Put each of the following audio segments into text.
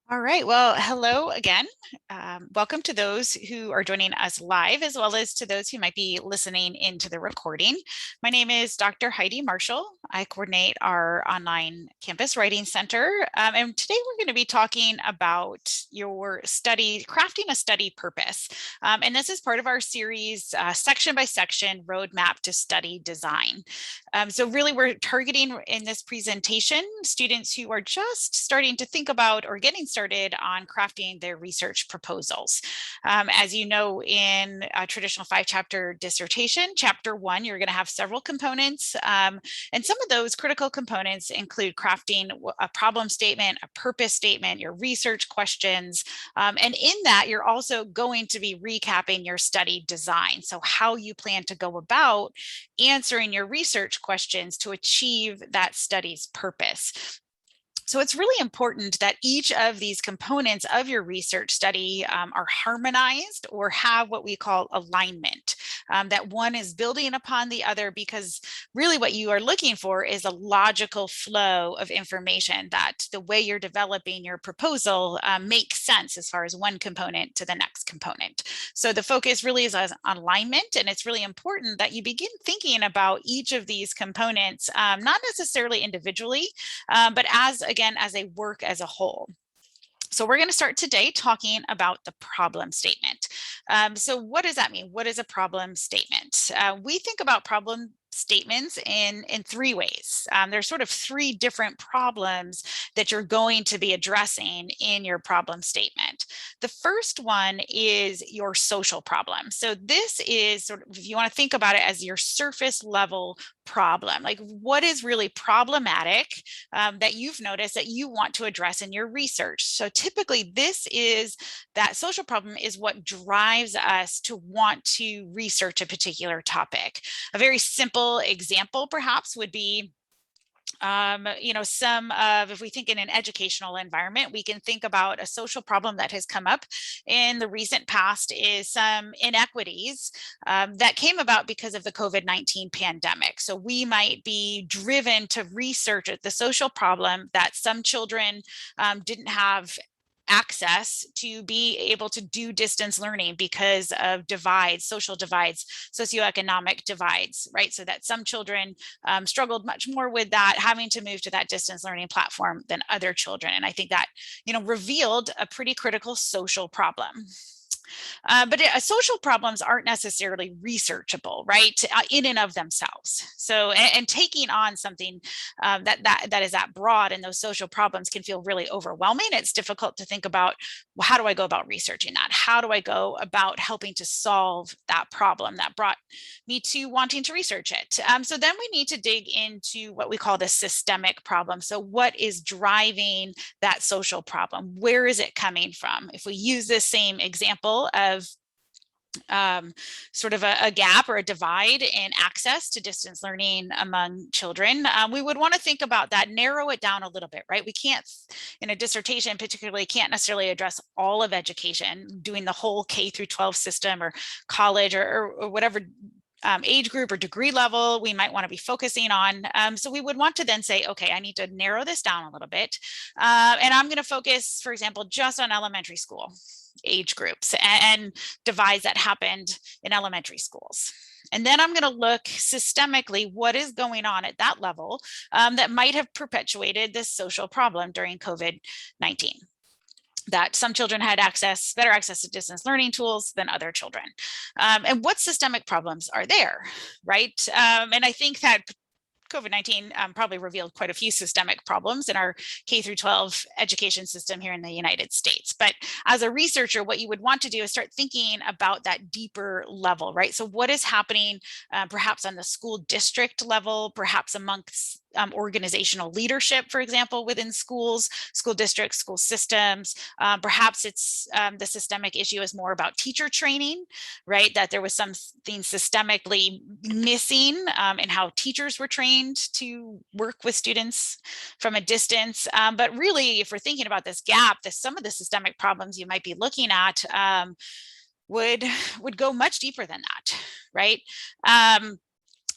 All right. Well, hello again. Welcome to those who are joining us live, as well as to those who might be listening into the recording. My name is Dr. Heidi Marshall. I coordinate our online campus writing center. And today we're going to be talking about your study, crafting a study purpose. And this is part of our series, section by section roadmap to study design. So really we're targeting in this presentation students who are just starting to think about or getting started on crafting their research proposals. As you know, in a traditional 5-chapter dissertation, chapter 1, you're going to have several components. And some of those critical components include crafting a problem statement, a purpose statement, your research questions. And in that, you're also going to be recapping your study design. So how you plan to go about answering your research questions to achieve that study's purpose. So it's really important that each of these components of your research study are harmonized or have what we call alignment, that one is building upon the other, because really what you are looking for is a logical flow of information, that the way you're developing your proposal makes sense as far as one component to the next component. So the focus really is on alignment, and it's really important that you begin thinking about each of these components, not necessarily individually, but again, as a work as a whole. So we're going to start today talking about the problem statement. So what does that mean? What is a problem statement? We think about problem statements in 3 ways. There's sort of 3 different problems that you're going to be addressing in your problem statement. The first one is your social problem. So this is sort of, if you want to think about it as your surface level problem, like what is really problematic that you've noticed that you want to address in your research. So typically that social problem is what drives us to want to research a particular topic. A very simple example perhaps would be if we think in an educational environment, we can think about a social problem that has come up in the recent past is some inequities that came about because of the COVID-19 pandemic. So we might be driven to research the social problem that some children didn't have access to be able to do distance learning because of divides, social divides, socioeconomic divides, right? So that some children struggled much more with that, having to move to that distance learning platform than other children. And I think that, revealed a pretty critical social problem. But social problems aren't necessarily researchable, right, in and of themselves. So, and taking on something that is that broad, and those social problems can feel really overwhelming. It's difficult to think about, well, how do I go about researching that? How do I go about helping to solve that problem that brought me to wanting to research it? So then we need to dig into what we call the systemic problem. So what is driving that social problem? Where is it coming from? If we use this same example of sort of a gap or a divide in access to distance learning among children, we would want to think about that, narrow it down a little bit, right? We can't, in a dissertation particularly, can't necessarily address all of education, doing the whole K through 12 system or college or whatever age group or degree level we might want to be focusing on. So we would want to then say, okay, I need to narrow this down a little bit. And I'm going to focus, for example, just on elementary school age groups and divides that happened in elementary schools. And then I'm going to look systemically what is going on at that level that might have perpetuated this social problem during COVID-19. That some children had better access to distance learning tools than other children. And what systemic problems are there, right? And I think that COVID-19 probably revealed quite a few systemic problems in our K through 12 education system here in the United States. But as a researcher, what you would want to do is start thinking about that deeper level, right? So what is happening perhaps on the school district level, perhaps amongst organizational leadership, for example, within schools, school districts, school systems. Perhaps it's the systemic issue is more about teacher training, right? That there was something systemically missing in how teachers were trained to work with students from a distance. But really, if we're thinking about this gap, some of the systemic problems you might be looking at would go much deeper than that, right?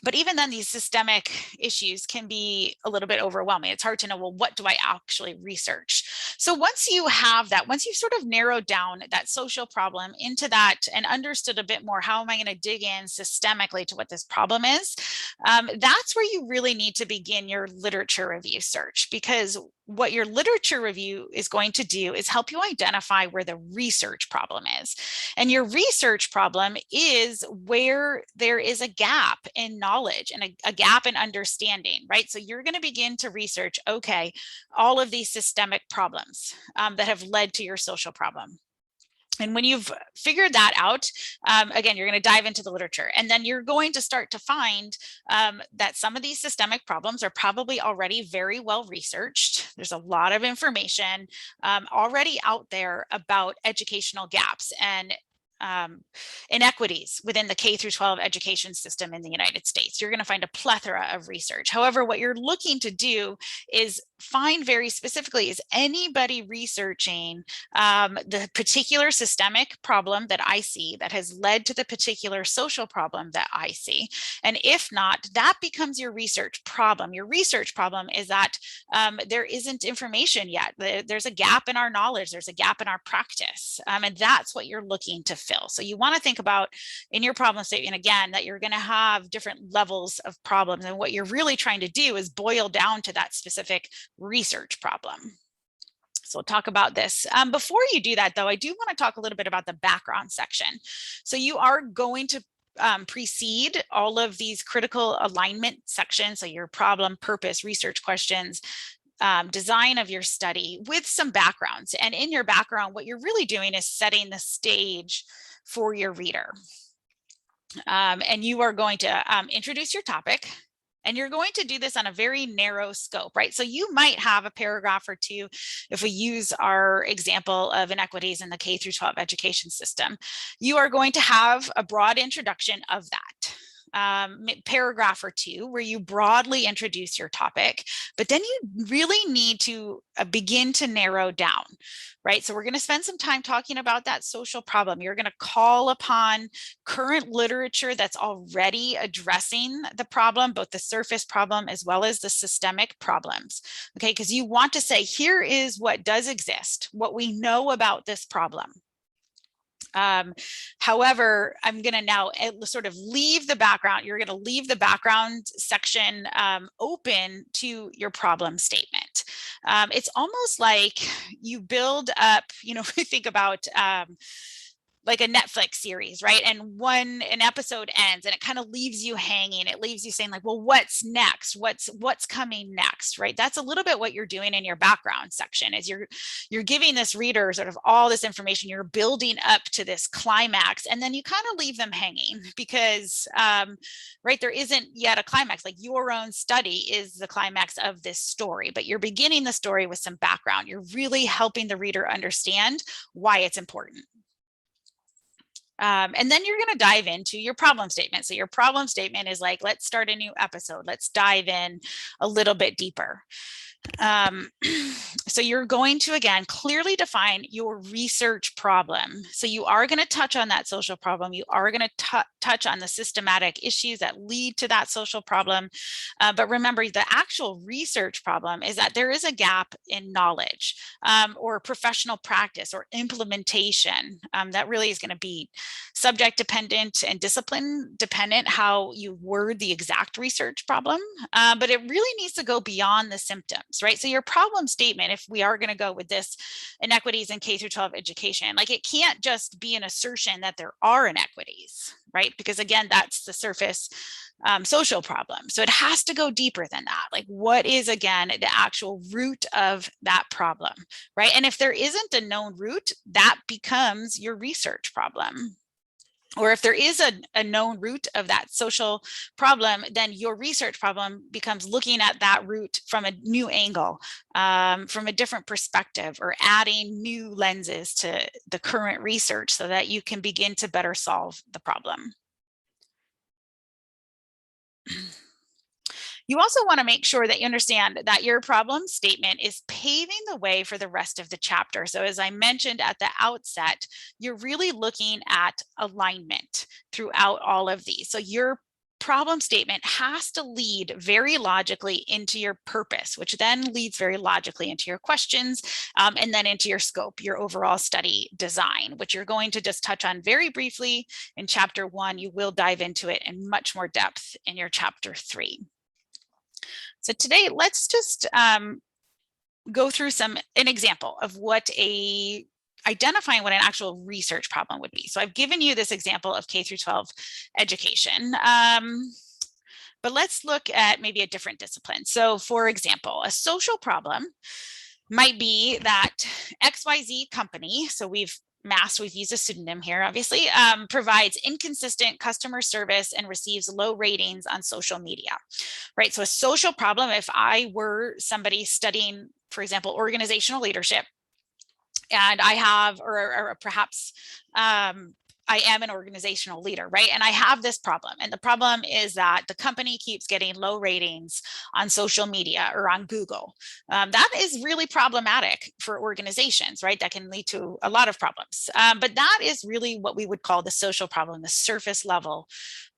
But even then, these systemic issues can be a little bit overwhelming. It's hard to know, well, what do I actually research? So once you have that, once you've sort of narrowed down that social problem into that and understood a bit more, how am I going to dig in systemically to what this problem is? That's where you really need to begin your literature review search, because what your literature review is going to do is help you identify where the research problem is. And your research problem is where there is a gap in knowledge and a gap in understanding, right? So you're going to begin to research, okay, all of these systemic problems that have led to your social problem. And when you've figured that out, again, you're going to dive into the literature, and then you're going to start to find that some of these systemic problems are probably already very well researched. There's a lot of information already out there about educational gaps and inequities within the K through 12 education system in the United States. You're going to find a plethora of research. However, what you're looking to do is find very specifically, is anybody researching the particular systemic problem that I see that has led to the particular social problem that I see? And if not, that becomes your research problem. Your research problem is that there isn't information yet. There's a gap in our knowledge. There's a gap in our practice. And that's what you're looking to fill. So you want to think about in your problem statement, again, that you're going to have different levels of problems. And what you're really trying to do is boil down to that specific research problem. So we'll talk about this. Before you do that, though, I do want to talk a little bit about the background section. So you are going to precede all of these critical alignment sections. So your problem, purpose, research questions, design of your study with some backgrounds. And in your background, what you're really doing is setting the stage for your reader. And you are going to introduce your topic. And you're going to do this on a very narrow scope, right? So you might have a paragraph or two, if we use our example of inequities in the K through 12 education system. You are going to have a broad introduction of that. Paragraph or two where you broadly introduce your topic, but then you really need to begin to narrow down, right? So we're going to spend some time talking about that social problem. You're going to call upon current literature that's already addressing the problem, both the surface problem as well as the systemic problems, okay? Because you want to say, here is what does exist, what we know about this problem. However, I'm going to now sort of leave the background. You're going to leave the background section open to your problem statement. It's almost like you build up, you know, if we think about like a Netflix series, right? And an episode ends and it kind of leaves you hanging. It leaves you saying like, well, what's next? What's coming next, right? That's a little bit what you're doing in your background section, is you're giving this reader sort of all this information. You're building up to this climax, and then you kind of leave them hanging because, right, there isn't yet a climax. Like your own study is the climax of this story, but you're beginning the story with some background. You're really helping the reader understand why it's important. And then you're going to dive into your problem statement. So your problem statement is like, let's start a new episode. Let's dive in a little bit deeper. So you're going to, again, clearly define your research problem. So you are going to touch on that social problem. You are going to touch on the systematic issues that lead to that social problem. But remember, the actual research problem is that there is a gap in knowledge or professional practice or implementation that really is going to be subject dependent and discipline dependent how you word the exact research problem. But it really needs to go beyond the symptoms. Right? So your problem statement, if we are going to go with this inequities in K through 12 education, like it can't just be an assertion that there are inequities, right? Because again, that's the surface social problem. So it has to go deeper than that. Like what is, again, the actual root of that problem, right? And if there isn't a known root, that becomes your research problem. Or if there is a known root of that social problem, then your research problem becomes looking at that root from a new angle, from a different perspective, or adding new lenses to the current research so that you can begin to better solve the problem. You also want to make sure that you understand that your problem statement is paving the way for the rest of the chapter. So as I mentioned at the outset, you're really looking at alignment throughout all of these. So your problem statement has to lead very logically into your purpose, which then leads very logically into your questions, and then into your scope, your overall study design, which you're going to just touch on very briefly in chapter 1. You will dive into it in much more depth in your chapter 3. So today, let's just go through an example of what identifying what an actual research problem would be. So I've given you this example of K through 12 education. But let's look at maybe a different discipline. So for example, a social problem might be that XYZ company, so we've used a pseudonym here, obviously, provides inconsistent customer service and receives low ratings on social media, right? So a social problem, if I were somebody studying, for example, organizational leadership, and I have, or perhaps I am an organizational leader, right? And I have this problem. And the problem is that the company keeps getting low ratings on social media or on Google. That is really problematic for organizations, right? That can lead to a lot of problems. But that is really what we would call the social problem, the surface level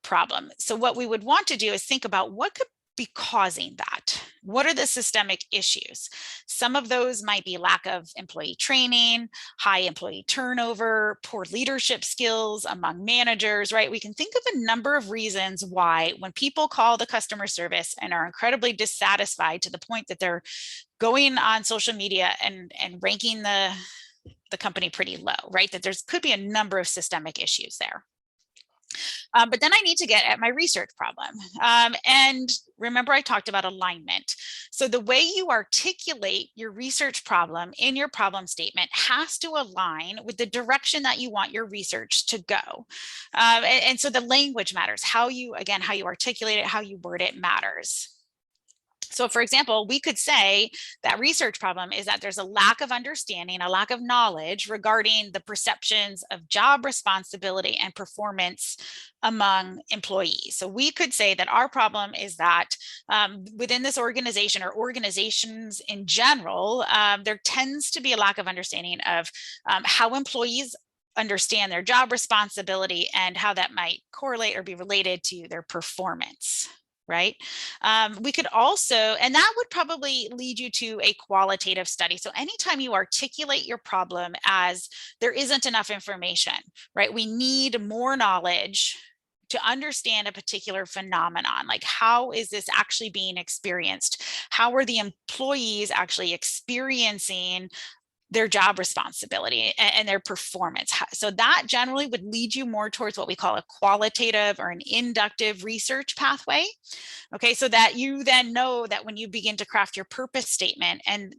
problem. So what we would want to do is think about what could be causing that. What are the systemic issues? Some of those might be lack of employee training, high employee turnover, poor leadership skills among managers, right? We can think of a number of reasons why when people call the customer service and are incredibly dissatisfied to the point that they're going on social media and ranking the company pretty low, right? That there's could be a number of systemic issues there. But then I need to get at my research problem. And remember, I talked about alignment. So the way you articulate your research problem in your problem statement has to align with the direction that you want your research to go. And so the language matters. How you articulate it, how you word it matters. So for example, we could say that research problem is that there's a lack of understanding, a lack of knowledge regarding the perceptions of job responsibility and performance among employees. So we could say that our problem is that within this organization or organizations in general, there tends to be a lack of understanding of how employees understand their job responsibility and how that might correlate or be related to their performance. Right? We could also, and that would probably lead you to a qualitative study. So anytime you articulate your problem as there isn't enough information, right? We need more knowledge to understand a particular phenomenon, like how is this actually being experienced? How are the employees actually experiencing their job responsibility and their performance? So that generally would lead you more towards what we call a qualitative or an inductive research pathway. Okay, so that you then know that when you begin to craft your purpose statement and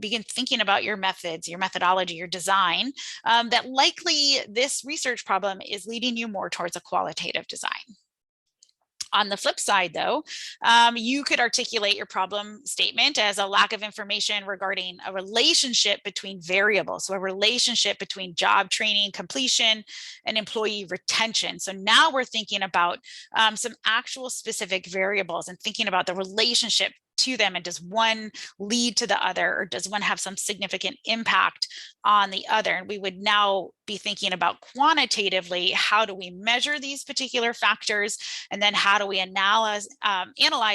begin thinking about your methods, your methodology, your design, that likely this research problem is leading you more towards a qualitative design. On the flip side, though, you could articulate your problem statement as a lack of information regarding a relationship between variables. So a relationship between job training completion and employee retention. So now we're thinking about some actual specific variables and thinking about the relationship to them, and does one lead to the other, or does one have some significant impact on the other? And we would now be thinking about quantitatively, how do we measure these particular factors, and then how do we analyze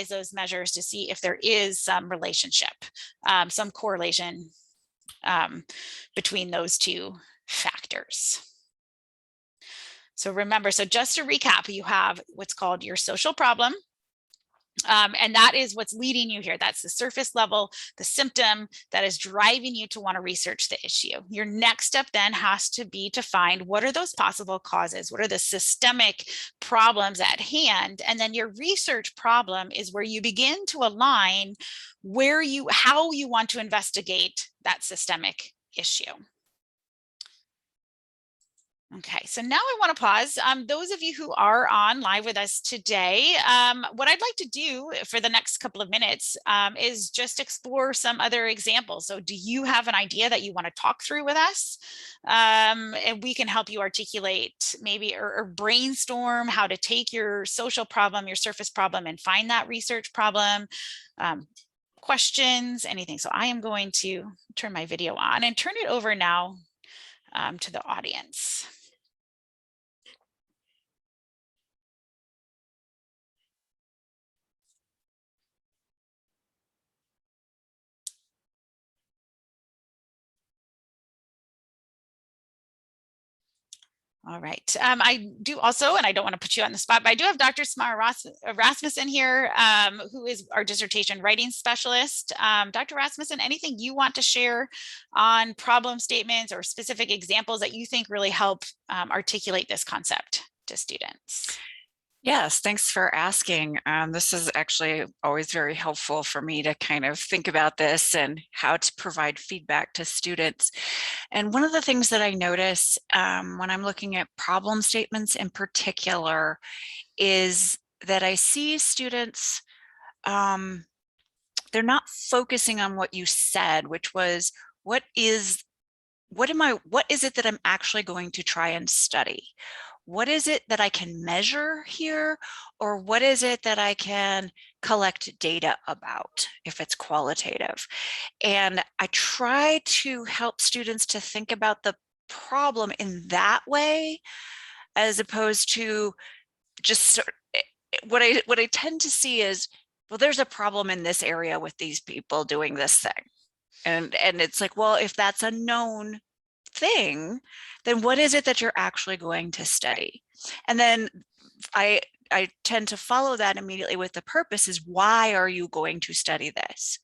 those measures to see if there is some relationship, some correlation between those two factors. So remember, so just to recap, you have what's called your social problem. And that is what's leading you here. That's the surface level, the symptom that is driving you to want to research the issue. Your next step then has to be to find what are those possible causes? What are the systemic problems at hand? And then your research problem is where you begin to align how you want to investigate that systemic issue. Okay, so now I want to pause. Those of you who are on live with us today, what I'd like to do for the next couple of minutes is just explore some other examples. So do you have an idea that you want to talk through with us? And we can help you articulate maybe or brainstorm how to take your social problem, your surface problem, and find that research problem. Questions, anything. So I am going to turn my video on and turn it over now to the audience. All right. I do also, and I don't want to put you on the spot, but I do have Dr. Smara Rasmussen here, who is our dissertation writing specialist. Dr. Rasmussen, anything you want to share on problem statements or specific examples that you think really help articulate this concept to students? Yes, thanks for asking. This is actually always very helpful for me to kind of think about this and how to provide feedback to students. And one of the things that I notice when I'm looking at problem statements in particular is that I see students, they're not focusing on what you said, which was, what is it that I'm actually going to try and study? What is it that I can measure here? Or what is it that I can collect data about if it's qualitative? And I try to help students to think about the problem in that way, as opposed to just what I tend to see is, well, there's a problem in this area with these people doing this thing. And it's like, well, if that's a known thing, then what is it that you're actually going to study? And then I tend to follow that immediately with the purpose is, why are you going to study this?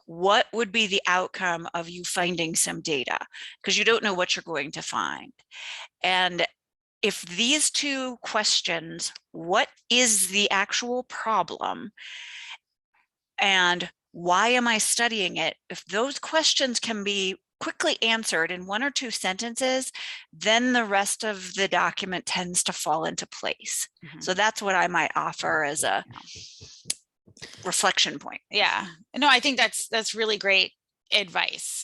What would be the outcome of you finding some data? Because you don't know what you're going to find. And if these two questions, what is the actual problem and why am I studying it? If those questions can be quickly answered in 1 or 2 sentences, then the rest of the document tends to fall into place. So that's what I might offer as a reflection point. Yeah, no, I think that's really great advice.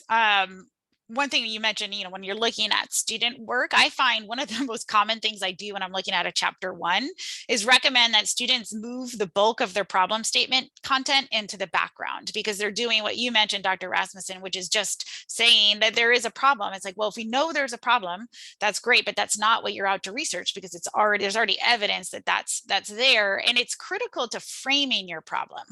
One thing you mentioned, when you're looking at student work, I find one of the most common things I do when I'm looking at a chapter 1 is recommend that students move the bulk of their problem statement content into the background, because they're doing what you mentioned, Dr. Rasmussen, which is just saying that there is a problem. It's like, well, if we know there's a problem, that's great, but that's not what you're out to research, because there's already evidence that that's there, and it's critical to framing your problem.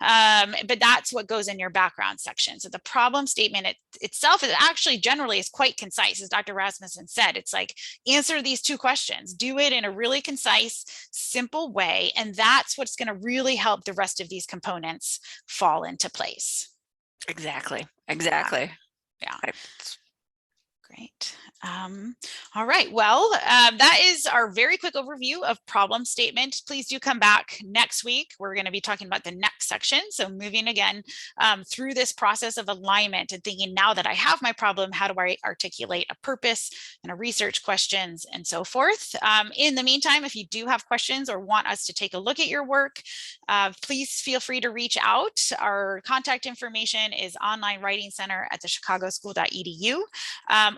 But that's what goes in your background section. So the problem statement itself is actually generally is quite concise. As Dr. Rasmussen said, it's like, answer these 2 questions, do it in a really concise, simple way. And that's what's going to really help the rest of these components fall into place. Exactly. Yeah. Great. All right. Well, that is our very quick overview of problem statement. Please do come back next week. We're going to be talking about the next section. So moving again through this process of alignment and thinking, now that I have my problem, how do I articulate a purpose and a research questions and so forth. In the meantime, if you do have questions or want us to take a look at your work, please feel free to reach out. Our contact information is online writing center at the chicagoschool.edu.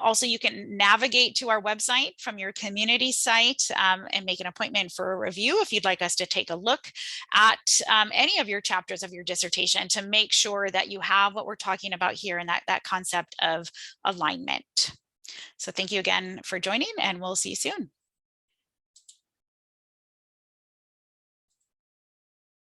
Also, you can navigate to our website from your community site and make an appointment for a review if you'd like us to take a look at any of your chapters of your dissertation to make sure that you have what we're talking about here and that concept of alignment. So thank you again for joining, and we'll see you soon.